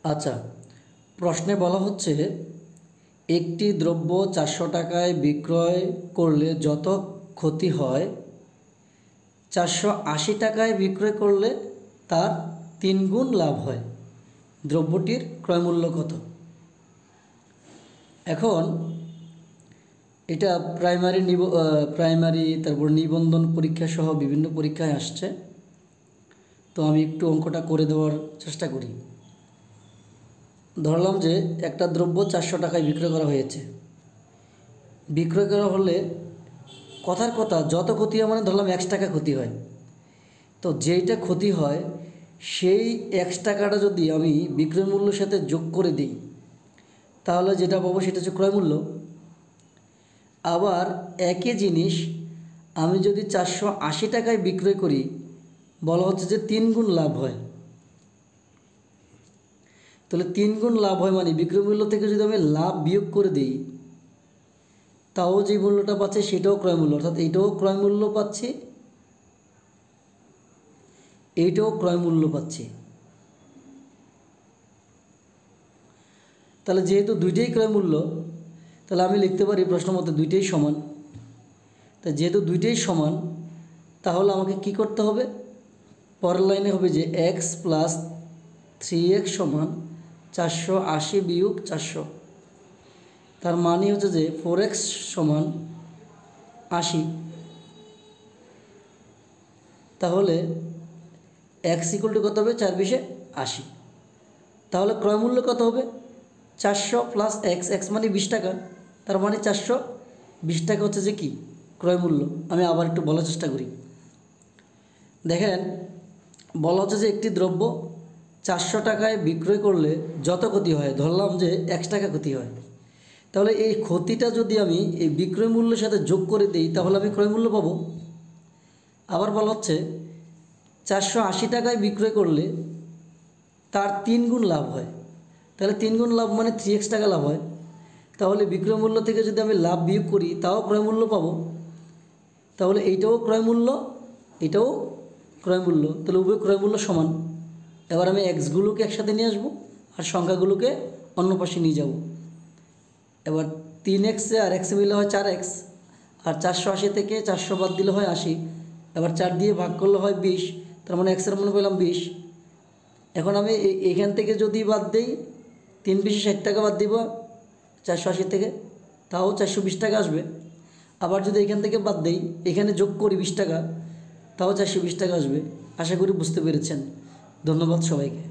আচ্ছা, প্রশ্নে বলা হচ্ছে একটি দ্রব্য 400 টাকায় বিক্রয় করলে যত ক্ষতি হয় 480 টাকায় বিক্রয় করলে তার 3 গুণ লাভ হয়। দ্রব্যটির ক্রয়মূল্য কত? এখন এটা প্রাইমারি তারপর নিবন্ধন পরীক্ষা সহ বিভিন্ন পরীক্ষায় আসছে। তো আমি একটু অঙ্কটা করে দেওয়ার চেষ্টা করি। ধরলাম যে একটা দ্রব্য 400 টাকায় বিক্রয় করা হয়েছে। বিক্রয় করা হলে কথার কথা যত ক্ষতি হয় মানে ধরলাম 1 টাকা ক্ষতি হয়। তো যেইটা ক্ষতি হয় সেই 1 টাকাটা যদি আমি বিক্রয় মূল্যের সাথে যোগ করে দিই তাহলে যেটা পাবো সেটা হচ্ছে ক্রয় মূল্য। আবার একই জিনিস আমি যদি 480 টাকায় বিক্রয় করি বলা হচ্ছে যে 3 গুণ লাভ হয়। তাহলে 3 গুণ লাভ হয় মানে বিক্রয় মূল্য থেকে যদি আমি লাভ বিয়োগ করে দিই তাও যে মূল্যটা পাচ্ছি সেটাও ক্রয় মূল্য, অর্থাৎ এইটাও ক্রয় মূল্য পাচ্ছি, এইটাও ক্রয় মূল্য পাচ্ছি। তাহলে যেহেতু দুইটাই ক্রয় মূল্য তাহলে আমি লিখতে পারি প্রশ্ন মতে দুইটাই সমান। তাই যেহেতু দুইটাই সমান তাহলে আমাকে কি করতে হবে? পরের লাইনে হবে যে x প্লাস 3x সমান 480 বিয়োগ 400। তার মানে হচ্ছে যে 4x সমান 80। তাহলে x ইকুয়াল টু কত হবে? 4 বিশে 80। তাহলে ক্রয় মূল্য কত হবে? 400 প্লাস x মানে 20 টাকা, তার মানে 420 টাকা হচ্ছে যে কি ক্রয় মূল্য। আমি আবার একটু বলার চেষ্টা করি। দেখেন বলা হচ্ছে যে একটি দ্রব্য 400 টাকায় বিক্রয় করলে যত ক্ষতি হয়, ধরলাম যে 1 টাকা ক্ষতি হয়, তাহলে এই ক্ষতিটা যদি আমি এই বিক্রয় মূল্যের সাথে যোগ করে দিই তাহলে আমি ক্রয় মূল্য পাবো। আবার বলা হচ্ছে 480 টাকায় বিক্রয় করলে তার 3 গুণ লাভ হয়। তাহলে 3 গুণ লাভ মানে 3x টাকা লাভ হয়। তাহলে বিক্রয় মূল্য থেকে যদি আমি লাভ বিয়োগ করি তাও ক্রয় মূল্য পাবো। তাহলে এইটাও ক্রয় মূল্য, এটাও ক্রয় মূল্য, তাহলে উভয় ক্রয় মূল্য সমান। এবার আমি এক্সগুলোকে একসাথে নিয়ে আসবো আর সংখ্যাগুলোকে অন্য পাশে নিয়ে যাব। এবার 3x আর x মিলে হয় 4x, আর 480 থেকে 400 বাদ দিলে হয় 80। এবার 4 দিয়ে ভাগ করলে হয় 20, তার মানে x এর মান পেলাম 20। এখন আমি এখান থেকে যদি বাদ দিই 3 20 60 টাকা বাদ দিব 480 থেকে, তাও 420 টাকা আসবে। আবার যদি এখান থেকে বাদ দিই এখানে যোগ করি 20 টাকা, তাও 420 টাকা আসবে। আশা করি বুঝতে পেরেছেন। ধন্যবাদ সবাইকে।